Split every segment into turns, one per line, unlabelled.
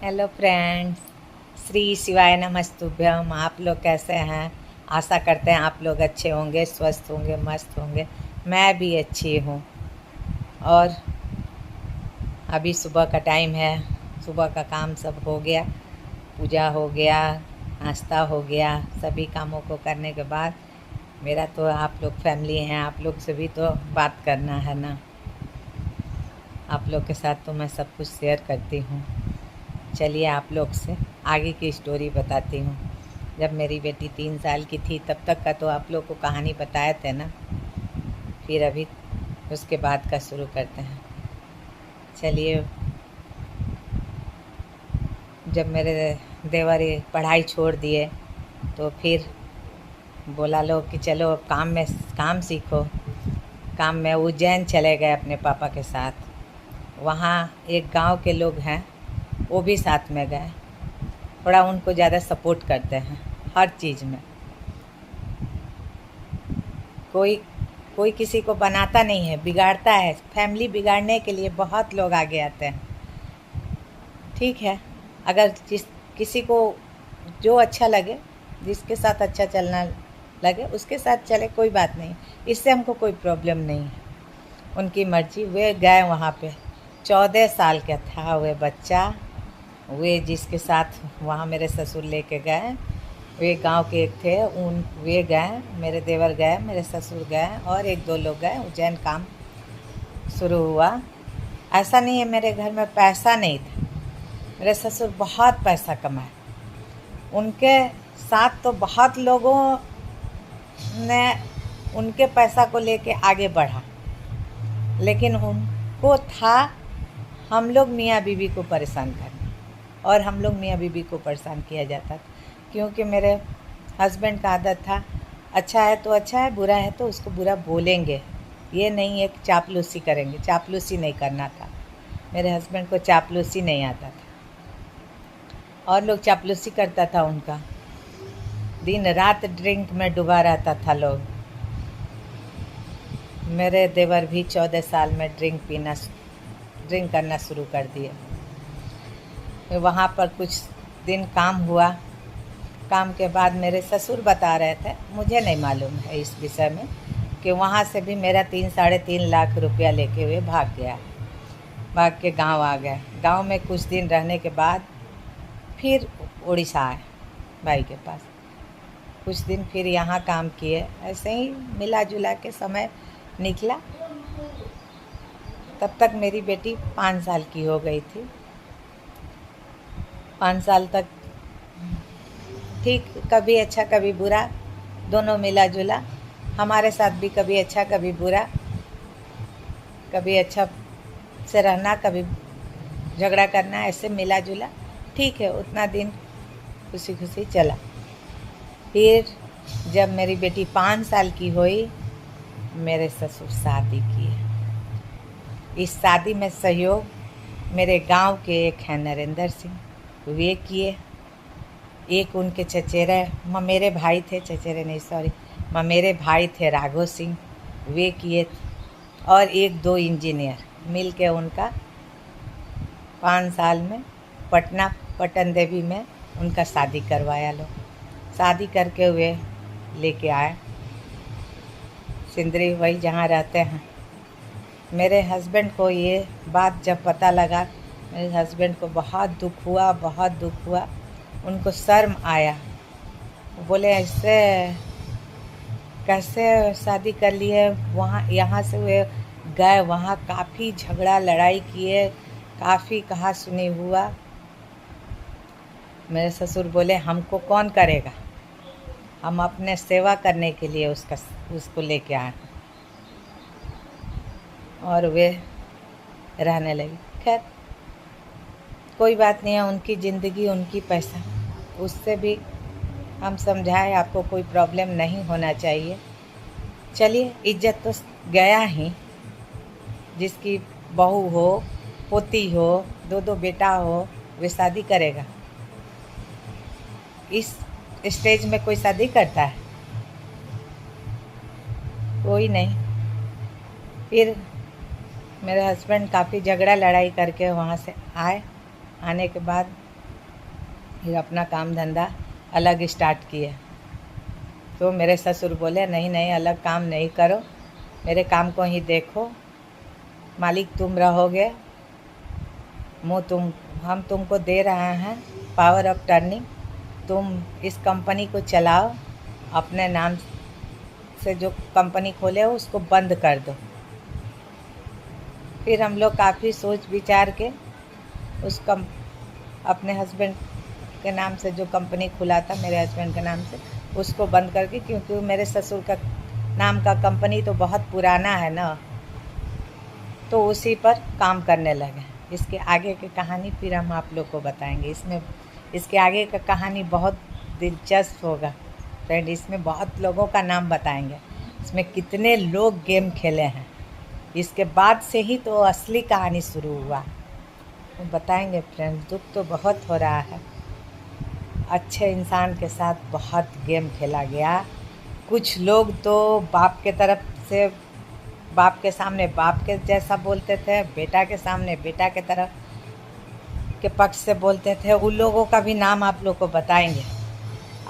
Hello friends, Shri शिवाय नमस्तुभ्यम। आप लोग कैसे हैं? आशा करते हैं आप लोग अच्छे होंगे, स्वस्थ होंगे, मस्त होंगे। मैं भी अच्छी हूँ। और अभी सुबह का टाइम है, सुबह का काम सब हो गया, पूजा हो गया, नाश्ता हो गया। सभी कामों को करने के बाद मेरा तो आप लोग फैमिली हैं, आप लोग से भी तो बात करना है ना। आप लोग के साथ तो मैं सब कुछ शेयर करती हूँ। चलिए आप लोग से आगे की स्टोरी बताती हूँ। जब मेरी बेटी 3 साल की थी तब तक का तो आप लोग को कहानी बताए थे ना। फिर अभी उसके बाद का शुरू करते हैं। चलिए, जब मेरे देवर ये पढ़ाई छोड़ दिए तो फिर बोला लो कि चलो अब काम सीखो। काम में उज्जैन चले गए अपने पापा के साथ। वहाँ एक गांव के लोग हैं, वो भी साथ में गए। थोड़ा उनको ज़्यादा सपोर्ट करते हैं हर चीज़ में। कोई कोई किसी को बनाता नहीं है, बिगाड़ता है। फैमिली बिगाड़ने के लिए बहुत लोग आगे आते हैं। ठीक है, अगर किसी को जो अच्छा लगे, जिसके साथ अच्छा चलना लगे उसके साथ चले, कोई बात नहीं। इससे हमको कोई प्रॉब्लम नहीं है, उनकी मर्जी। वे गए वहाँ पे, 14 साल का था वे बच्चा। वे जिसके साथ वहाँ मेरे ससुर लेके गए, वे गांव के एक थे। वे गए, मेरे देवर गए, मेरे ससुर गए और 1-2 लोग गए। उज्जैन काम शुरू हुआ। ऐसा नहीं है मेरे घर में पैसा नहीं था, मेरे ससुर बहुत पैसा कमाए। उनके साथ तो बहुत लोगों ने उनके पैसा को लेके आगे बढ़ा, लेकिन उनको था हम लोग मियाँ बीवी को परेशान करना, और हम लोग मियाँ बीवी को परेशान किया जाता था। क्योंकि मेरे हस्बैंड का आदत था, अच्छा है तो अच्छा है, बुरा है तो उसको बुरा बोलेंगे। ये नहीं एक चापलूसी करेंगे, चापलूसी नहीं करना था। मेरे हस्बैंड को चापलूसी नहीं आता था, और लोग चापलूसी करता था उनका। दिन रात ड्रिंक में डूबा रहता था लोग। मेरे देवर भी 14 साल में ड्रिंक करना शुरू कर दिए। वहाँ पर कुछ दिन काम हुआ। काम के बाद मेरे ससुर बता रहे थे, मुझे नहीं मालूम है इस विषय में, कि वहाँ से भी मेरा 3-3.5 लाख रुपया लेके हुए भाग के गांव आ गए। गांव में कुछ दिन रहने के बाद फिर उड़ीसा आए भाई के पास। कुछ दिन फिर यहाँ काम किए। ऐसे ही मिला जुला के समय निकला। तब तक मेरी बेटी 5 साल की हो गई थी। 5 साल तक ठीक, कभी अच्छा कभी बुरा, दोनों मिला जुला। हमारे साथ भी कभी अच्छा कभी बुरा, कभी अच्छा से रहना, कभी झगड़ा करना, ऐसे मिला जुला। ठीक है, उतना दिन खुशी खुशी चला। फिर जब मेरी बेटी 5 साल की हुई, मेरे ससुर शादी किए। इस शादी में सहयोग मेरे गांव के एक हैं नरेंद्र सिंह, वे किए। एक उनके चचेरे ममेरे भाई थे, चचेरे नहीं सॉरी, ममेरे भाई थे राघव सिंह, वे किए। और 1-2 इंजीनियर मिल के उनका 5 साल में पटन देवी में उनका शादी करवाया। लोग शादी करके वे लेके आए सिंदरी, वही जहाँ रहते हैं। मेरे हस्बैंड को ये बात जब पता लगा, मेरे हस्बैंड को बहुत दुख हुआ, बहुत दुख हुआ। उनको शर्म आया। बोले ऐसे कैसे शादी कर लिए। वहाँ यहाँ से वे गए, वहाँ काफ़ी झगड़ा लड़ाई किए, काफ़ी कहा सुनी हुआ। मेरे ससुर बोले हमको कौन करेगा, हम अपने सेवा करने के लिए उसको लेके आए। और वे रहने लगी। खैर कोई बात नहीं है, उनकी ज़िंदगी उनकी पैसा। उससे भी हम समझाए आपको कोई प्रॉब्लम नहीं होना चाहिए। चलिए, इज्जत तो गया ही। जिसकी बहू हो, पोती हो, 2-2 बेटा हो, वे शादी करेगा। इस स्टेज में कोई शादी करता है? कोई नहीं। फिर मेरे हस्बैंड काफ़ी झगड़ा लड़ाई करके वहाँ से आए। आने के बाद फिर अपना काम धंधा अलग स्टार्ट किए। तो मेरे ससुर बोले नहीं नहीं, अलग काम नहीं करो, मेरे काम को ही देखो, मालिक तुम रहोगे, हम तुमको दे रहे हैं पावर ऑफ टर्निंग, तुम इस कंपनी को चलाओ, अपने नाम से जो कंपनी खोले हो उसको बंद कर दो। फिर हम लोग काफ़ी सोच विचार के अपने हस्बैंड के नाम से जो कंपनी खुला था, मेरे हस्बैंड के नाम से, उसको बंद करके, क्योंकि मेरे ससुर का नाम का कंपनी तो बहुत पुराना है ना, तो उसी पर काम करने लगे। इसके आगे की कहानी फिर हम आप लोग को बताएंगे। इसके आगे का कहानी बहुत दिलचस्प होगा फ्रेंड। इसमें बहुत लोगों का नाम बताएंगे, इसमें कितने लोग गेम खेले हैं, इसके बाद से ही तो असली कहानी शुरू हुआ, तो बताएंगे फ्रेंड्स। दुख तो बहुत हो रहा है, अच्छे इंसान के साथ बहुत गेम खेला गया। कुछ लोग तो बाप के तरफ से, बाप के सामने बाप के जैसा बोलते थे, बेटा के सामने बेटा के तरफ के पक्ष से बोलते थे। उन लोगों का भी नाम आप लोग को बताएंगे।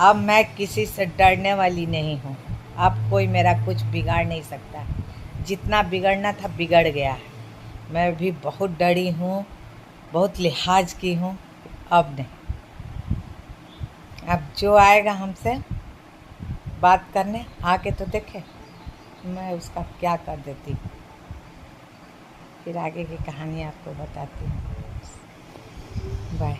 अब मैं किसी से डरने वाली नहीं हूँ, अब कोई मेरा कुछ बिगाड़ नहीं सकता। जितना बिगड़ना था बिगड़ गया है, मैं भी बहुत डरी हूँ, बहुत लिहाज की हूँ, अब नहीं। अब जो आएगा हमसे बात करने, आके तो देखे मैं उसका क्या कर देती हूँ। फिर आगे की कहानी आपको बताती हूँ। बाय।